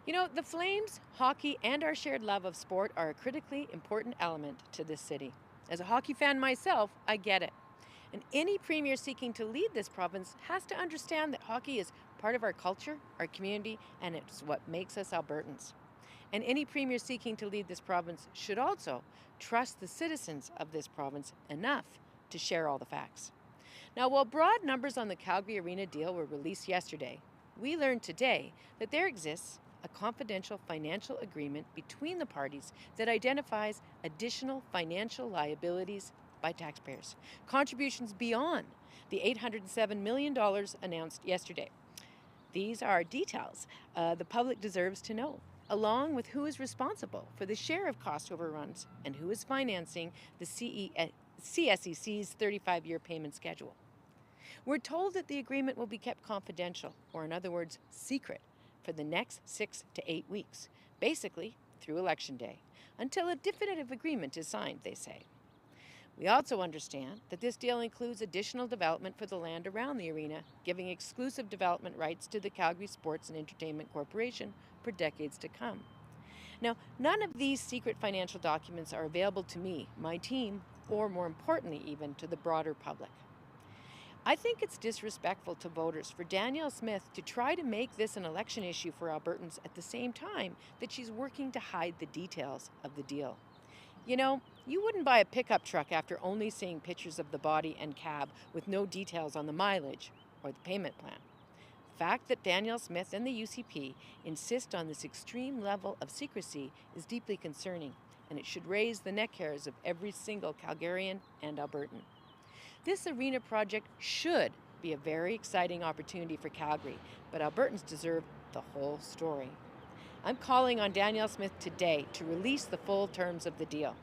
You know, the Flames, hockey, and our shared love of sport are a critically important element to this city. As a hockey fan myself, I get it. And any premier seeking to lead this province has to understand that hockey is part of our culture, our community, and it's what makes us Albertans. And any premier seeking to lead this province should also trust the citizens of this province enough to share all the facts. Now, while broad numbers on the Calgary Arena deal were released yesterday, we learned today that there exists a confidential financial agreement between the parties that identifies additional financial liabilities by taxpayers, contributions beyond the $807 million announced yesterday. These are details the public deserves to know, along with who is responsible for the share of cost overruns and who is financing the CSEC's 35-year payment schedule. We're told that the agreement will be kept confidential, or in other words, secret, for the next 6 to 8 weeks, basically through Election Day, until a definitive agreement is signed, they say. We also understand that this deal includes additional development for the land around the arena, giving exclusive development rights to the Calgary Sports and Entertainment Corporation for decades to come. Now, none of these secret financial documents are available to me, my team, or more importantly, even to the broader public. I think it's disrespectful to voters for Danielle Smith to try to make this an election issue for Albertans at the same time that she's working to hide the details of the deal. You know, you wouldn't buy a pickup truck after only seeing pictures of the body and cab with no details on the mileage or the payment plan. The fact that Danielle Smith and the UCP insist on this extreme level of secrecy is deeply concerning, and it should raise the neck hairs of every single Calgarian and Albertan. This arena project should be a very exciting opportunity for Calgary, but Albertans deserve the whole story. I'm calling on Danielle Smith today to release the full terms of the deal.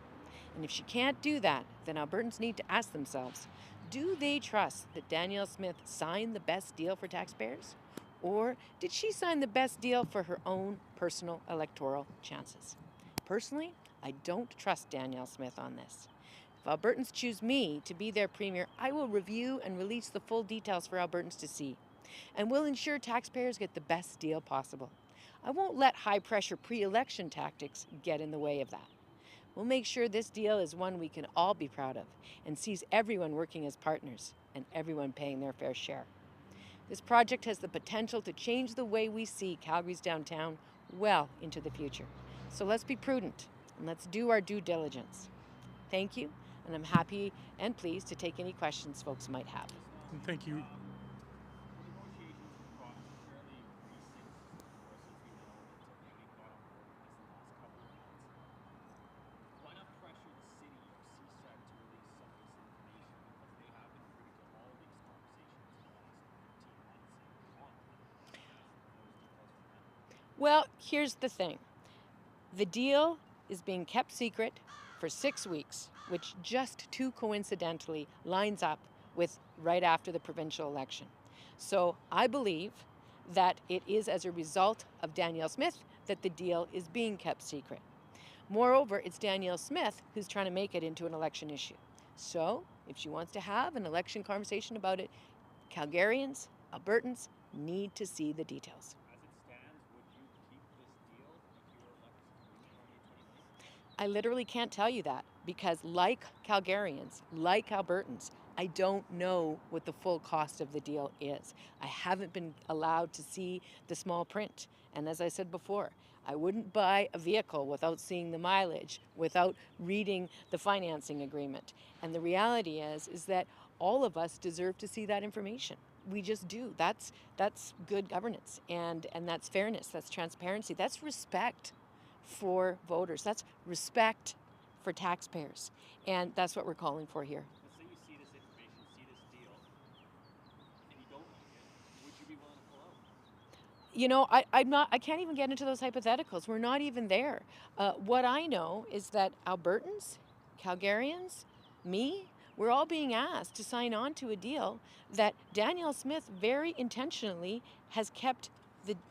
And if she can't do that, then Albertans need to ask themselves, do they trust that Danielle Smith signed the best deal for taxpayers? Or did she sign the best deal for her own personal electoral chances? Personally, I don't trust Danielle Smith on this. If Albertans choose me to be their premier, I will review and release the full details for Albertans to see, and will ensure taxpayers get the best deal possible. I won't let high-pressure pre-election tactics get in the way of that. We'll make sure this deal is one we can all be proud of and sees everyone working as partners and everyone paying their fair share. This project has the potential to change the way we see Calgary's downtown well into the future. So let's be prudent and let's do our due diligence. Thank you, and I'm happy and pleased to take any questions folks might have. Thank you. Well, here's the thing. The deal is being kept secret for 6 weeks, which just too coincidentally lines up with right after the provincial election. So I believe that it is as a result of Danielle Smith that the deal is being kept secret. Moreover, it's Danielle Smith who's trying to make it into an election issue. So if she wants to have an election conversation about it, Calgarians, Albertans need to see the details. I literally can't tell you that because, like Calgarians, like Albertans, I don't know what the full cost of the deal is. I haven't been allowed to see the small print. And as I said before, I wouldn't buy a vehicle without seeing the mileage, without reading the financing agreement. And the reality is that all of us deserve to see that information. We just do. That's good governance, and that's fairness, that's transparency, that's respect for voters. That's respect for taxpayers. And that's what we're calling for here. Let's say you see this information, see this deal, and you don't like it. Would you be willing to pull out? You know, I can't even get into those hypotheticals. We're not even there. What I know is that Albertans, Calgarians, me, we're all being asked to sign on to a deal that Danielle Smith very intentionally has kept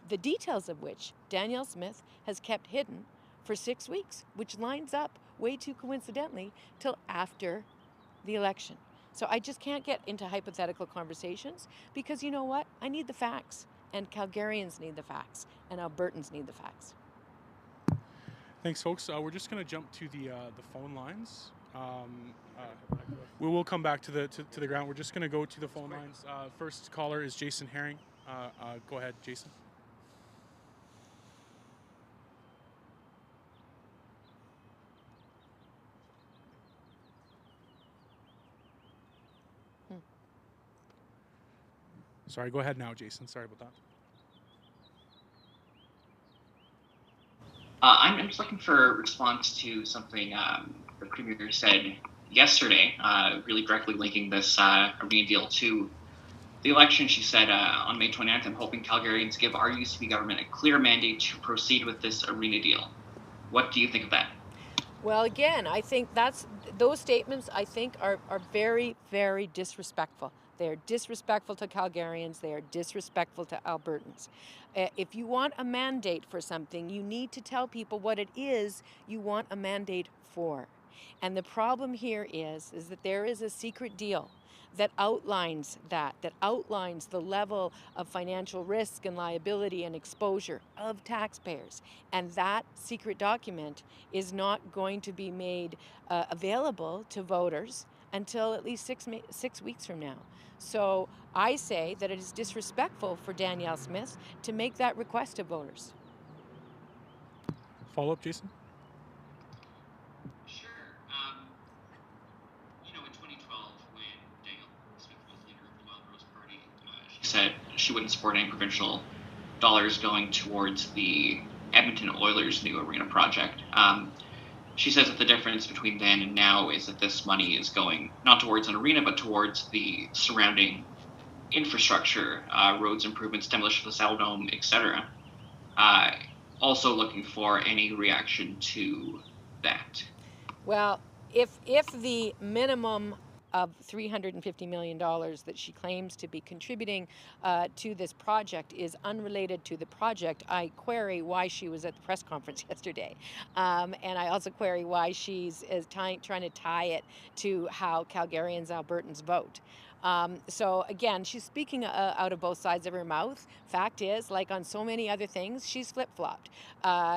the details of which Danielle Smith has kept hidden for 6 weeks, which lines up way too coincidentally till after the election. So I just can't get into hypothetical conversations because you know what? I need the facts. and Calgarians need the facts, and Albertans need the facts. Thanks, folks. We're just going to jump to the phone lines. We will come back to the ground. We're just going to go to the phone lines. First caller is Jason Herring. Go ahead, Jason. Sorry, go ahead now, Jason. Sorry about that. I'm just looking for a response to something the Premier said yesterday, really directly linking this arena deal to the election. She said on May 29th, I'm hoping Calgarians give our UCP government a clear mandate to proceed with this arena deal. What do you think of that? Well, again, I think those statements, I think, are very, very disrespectful. They are disrespectful to Calgarians. They are disrespectful to Albertans. If you want a mandate for something, you need to tell people what it is you want a mandate for. And the problem here is that there is a secret deal that outlines the level of financial risk and liability and exposure of taxpayers. And that secret document is not going to be made available to voters until at least 6 weeks from now. So I say that it is disrespectful for Danielle Smith to make that request to voters. Follow up, Jason? Sure. In 2012, when Danielle Smith was leader of the Wild Rose Party, she said she wouldn't support any provincial dollars going towards the Edmonton Oilers' new arena project. She says that the difference between then and now is that this money is going not towards an arena, but towards the surrounding infrastructure, roads improvements, demolition of the Saddle Dome, etc. Also looking for any reaction to that. Well, if the minimum of $350 million that she claims to be contributing to this project is unrelated to the project, I query why she was at the press conference yesterday. And I also query why she's trying to tie it to how Calgarians, Albertans vote. So again, she's speaking out of both sides of her mouth. Fact is, like on so many other things, she's flip-flopped.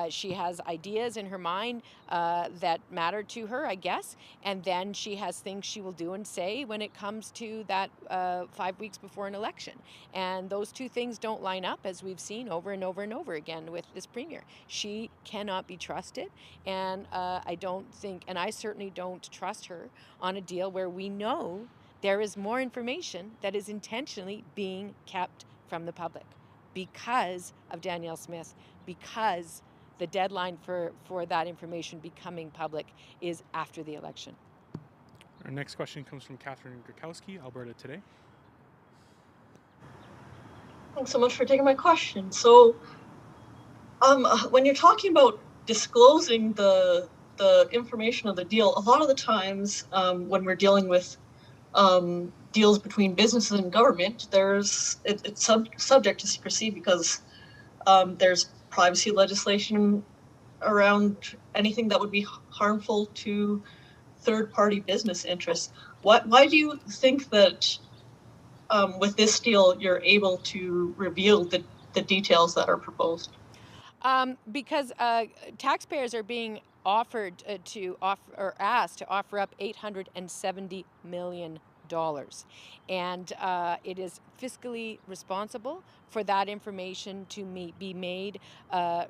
She has ideas in her mind that matter to her, I guess, and then she has things she will do and say when it comes to that 5 weeks before an election. And those two things don't line up, as we've seen over and over and over again with this premier. She cannot be trusted, and I don't think, and I certainly don't trust her on a deal where we know there is more information that is intentionally being kept from the public because of Danielle Smith, because the deadline for that information becoming public is after the election. Our next question comes from Catherine Gurkowski, Alberta Today. Thanks so much for taking my question. So when you're talking about disclosing the information of the deal, a lot of the times when we're dealing with deals between businesses and government, it's subject to secrecy because there's privacy legislation around anything that would be harmful to third-party business interests. Why do you think that with this deal you're able to reveal the details that are proposed? Because taxpayers are being asked to offer up $870 million. And it is fiscally responsible for that information to be made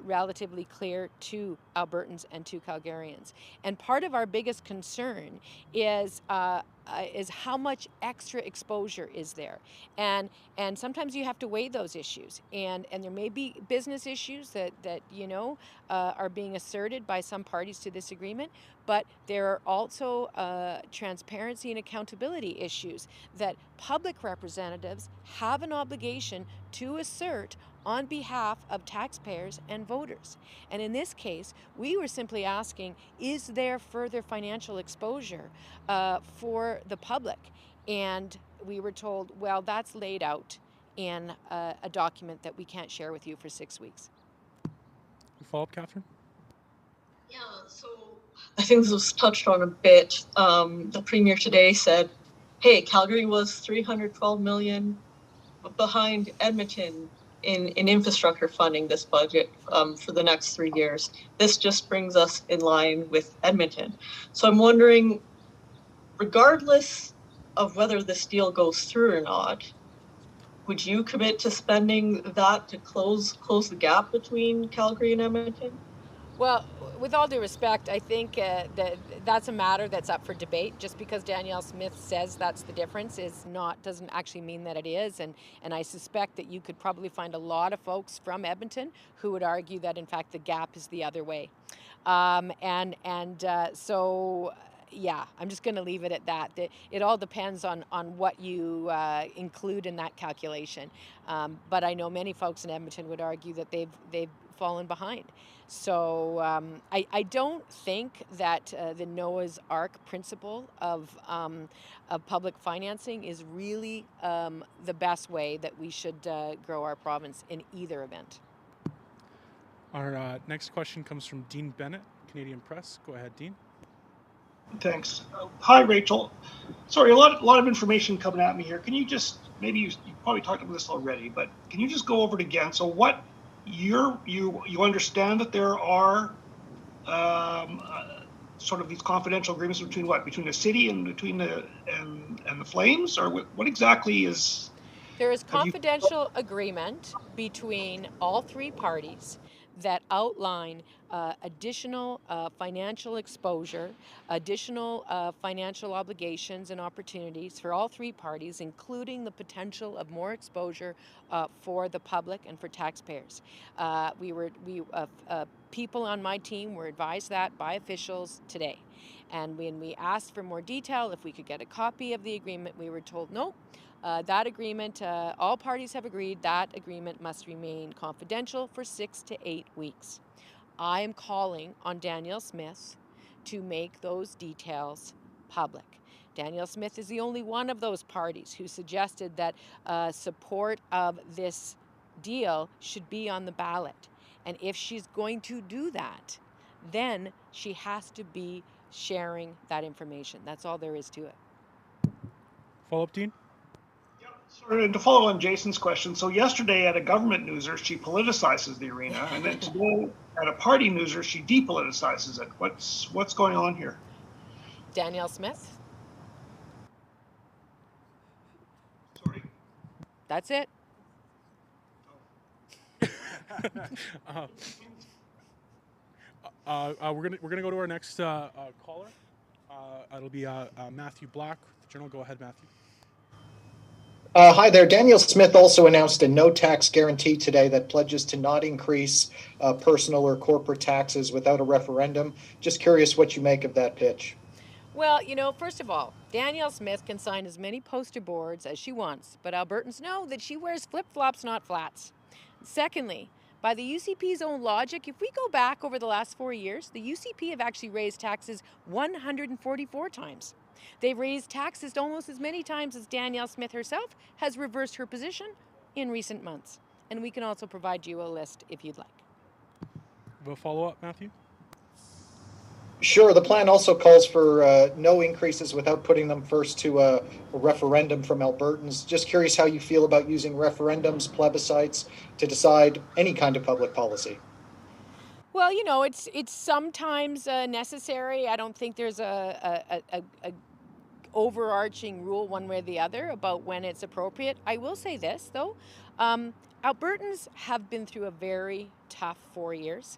relatively clear to Albertans and to Calgarians. And part of our biggest concern is how much extra exposure is there, and sometimes you have to weigh those issues, and there may be business issues that are being asserted by some parties to this agreement, but there are also transparency and accountability issues that public representatives have an obligation to assert on behalf of taxpayers and voters. And in this case, we were simply asking, is there further financial exposure for the public? And we were told, well, that's laid out in a document that we can't share with you for 6 weeks. Follow up, Catherine? Yeah, so I think this was touched on a bit. The Premier today said, hey, Calgary was $312 million behind Edmonton in infrastructure funding this budget for the next 3 years. This just brings us in line with Edmonton. So I'm wondering, regardless of whether this deal goes through or not, would you commit to spending that to close the gap between Calgary and Edmonton? Well, with all due respect, I think that's a matter that's up for debate. Just because Danielle Smith says that's the difference doesn't actually mean that it is. And I suspect that you could probably find a lot of folks from Edmonton who would argue that in fact the gap is the other way. So yeah, I'm just going to leave it at that. It all depends on what you include in that calculation. But I know many folks in Edmonton would argue that they've fallen behind. So I don't think that the Noah's Ark principle of public financing is really the best way that we should grow our province in either event. Our next question comes from Dean Bennett, Canadian Press. Go ahead, Dean. Thanks. Hi, Rachel. Sorry, a lot of information coming at me here. Can you just, maybe you probably talked about this already, but can you just go over it again? So what you understand that there are sort of these confidential agreements between what? Between the city and between the Flames? Or what exactly is... There is confidential agreement between all three parties that outline additional financial exposure, additional financial obligations and opportunities for all three parties, including the potential of more exposure for the public and for taxpayers. People on my team were advised that by officials today. And when we asked for more detail, if we could get a copy of the agreement, we were told no. That agreement, all parties have agreed that agreement must remain confidential for 6 to 8 weeks. I am calling on Danielle Smith to make those details public. Danielle Smith is the only one of those parties who suggested that support of this deal should be on the ballot. And if she's going to do that, then she has to be sharing that information. That's all there is to it. Follow-up, Dean? Sorry, to follow on Jason's question, so yesterday at a government newser, she politicizes the arena, and then today at a party newser, she depoliticizes it. What's going on here? Danielle Smith? Sorry? That's it. We're gonna go to our next caller. It'll be Matthew Black, the Journal. Go ahead, Matthew. Hi there. Danielle Smith also announced a no tax guarantee today that pledges to not increase personal or corporate taxes without a referendum. Just curious what you make of that pitch. Well, first of all, Danielle Smith can sign as many poster boards as she wants, but Albertans know that she wears flip-flops, not flats. Secondly, by the UCP's own logic, if we go back over the last 4 years, the UCP have actually raised taxes 144 times. They've raised taxes almost as many times as Danielle Smith herself has reversed her position in recent months. And we can also provide you a list if you'd like. A follow-up, Matthew? Sure. The plan also calls for no increases without putting them first to a referendum from Albertans. Just curious how you feel about using referendums, plebiscites to decide any kind of public policy. Well, it's sometimes necessary. I don't think there's a overarching rule one way or the other about when it's appropriate. I will say this, though. Albertans have been through a very tough 4 years.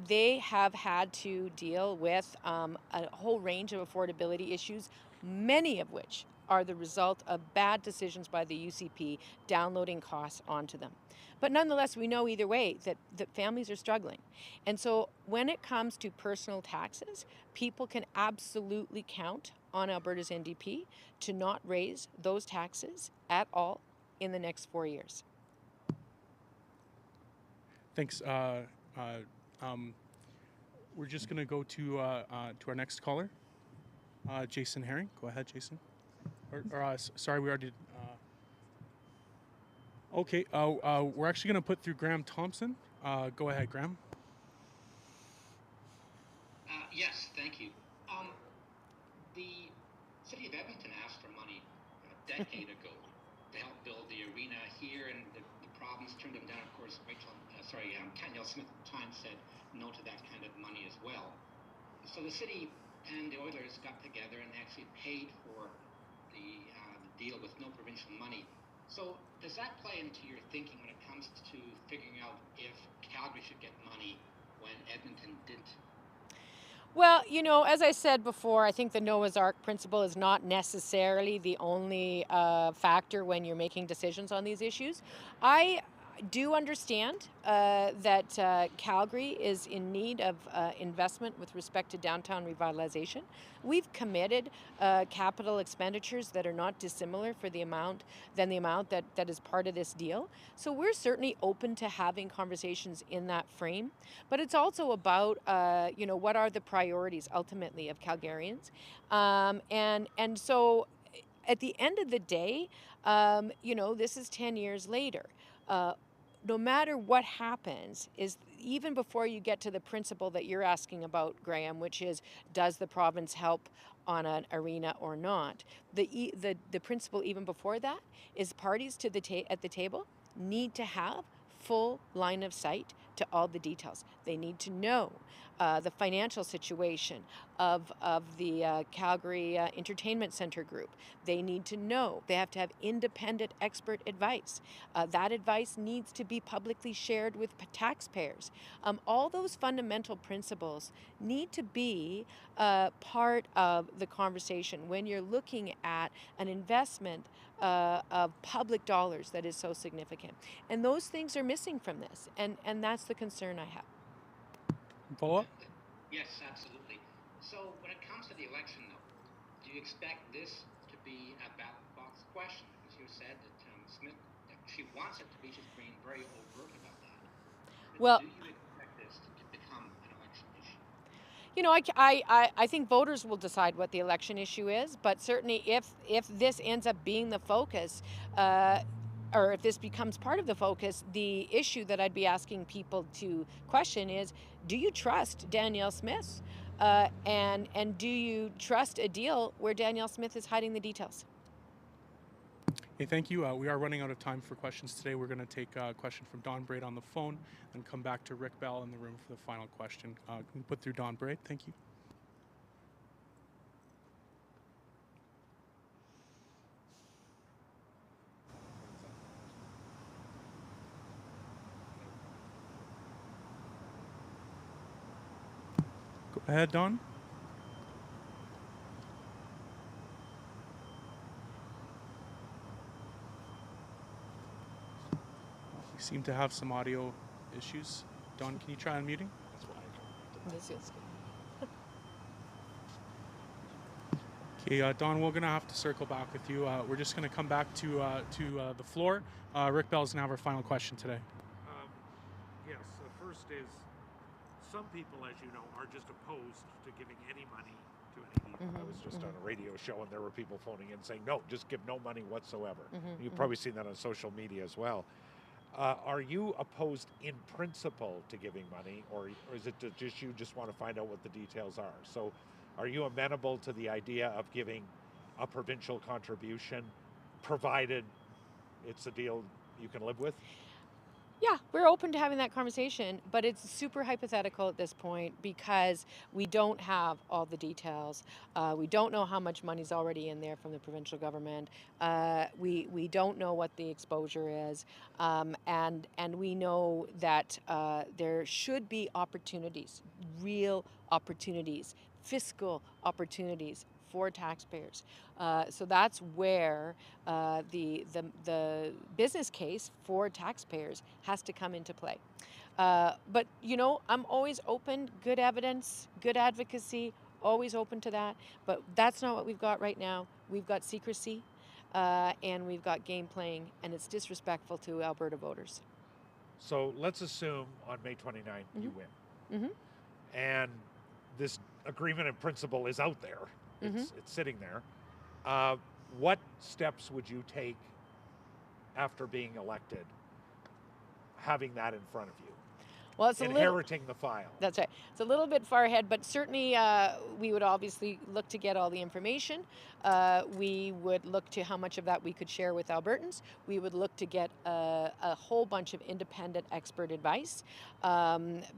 They have had to deal with a whole range of affordability issues, many of which are the result of bad decisions by the UCP downloading costs onto them. But nonetheless, we know either way that families are struggling. And so when it comes to personal taxes, people can absolutely count on Alberta's NDP to not raise those taxes at all in the next 4 years. Thanks. We're just going to go to our next caller, Jason Herring. Go ahead, Jason. Sorry, we already... Okay, we're actually going to put through Graham Thompson. Go ahead, Graham. Yes, thank you. The City of Edmonton asked for money a decade ago to help build the arena here, and the province turned them down. Of course, Danielle Smith at the time said no to that kind of money as well. So the city and the Oilers got together and actually paid for the deal with no provincial money. So does that play into your thinking when it comes to figuring out if Calgary should get money when Edmonton didn't? Well, as I said before, I think the Noah's Ark principle is not necessarily the only factor when you're making decisions on these issues. I do understand that Calgary is in need of investment with respect to downtown revitalization. We've committed capital expenditures that are not dissimilar for the amount that is part of this deal. So we're certainly open to having conversations in that frame. But it's also about what are the priorities ultimately of Calgarians, and so at the end of the day, this is 10 years later. No matter what happens, is even before you get to the principle that you're asking about, Graham, which is, does the province help on an arena or not? The principle even before that is parties to at the table need to have full line of sight to all the details. They need to know the financial situation of the Calgary Entertainment Centre Group. They need to know. They have to have independent expert advice. That advice needs to be publicly shared with taxpayers. All those fundamental principles need to be part of the conversation when you're looking at an investment of public dollars that is so significant. And those things are missing from this, and that's the concern I have. Follow up? Yes, absolutely. So when it comes to the election, though, do you expect this to be a ballot box question? Because you said that Smith, she wants it to be, she's being very overt about that. But Well, do you expect this to become an election issue? I think voters will decide what the election issue is, but certainly if this ends up being the focus, or if this becomes part of the focus, the issue that I'd be asking people to question is, do you trust Danielle Smith? And do you trust a deal where Danielle Smith is hiding the details? Hey, thank you. We are running out of time for questions today. We're going to take a question from Don Braid on the phone and come back to Rick Bell in the room for the final question. Can we put through Don Braid? Thank you. Go ahead, Don. We seem to have some audio issues. Don, can you try unmuting? This is Okay, Don, we're going to have to circle back with you. We're just going to come back to the floor. Rick Bell's going to have our final question today. Yes, the first is, some people, as you know, are just opposed to giving any money to any deal. I was just on a radio show and there were people phoning in saying, no, just give no money whatsoever. You've probably seen that on social media as well. Are you opposed in principle to giving money, or is it just you just want to find out what the details are? So are you amenable to the idea of giving a provincial contribution, provided it's a deal you can live with? Yeah, we're open to having that conversation, but it's super hypothetical at this point because we don't have all the details. We don't know how much money's already in there from the provincial government. We don't know what the exposure is, and we know that there should be opportunities, real opportunities, fiscal opportunities for taxpayers. So that's where the business case for taxpayers has to come into play. But I'm always open, good evidence, good advocacy, always open to that. But that's not what we've got right now. We've got secrecy and we've got game playing, and it's disrespectful to Alberta voters. So let's assume on May 29th you win. And this agreement in principle is out there. It's sitting there. What steps would you take after being elected, having that in front of you? Well, it's a little. inheriting the file. That's right. It's a little bit far ahead, but certainly we would obviously look to get all the information. We would look to how much of that we could share with Albertans. We would look to get a whole bunch of independent expert advice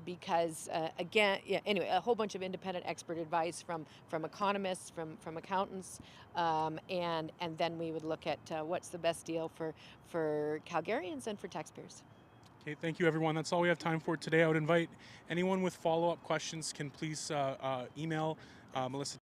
because, again, yeah, anyway, a whole bunch of independent expert advice from economists, from accountants, and then we would look at what's the best deal for Calgarians and for taxpayers. Okay, thank you, everyone. That's all we have time for today. I would invite anyone with follow-up questions can please email Melissa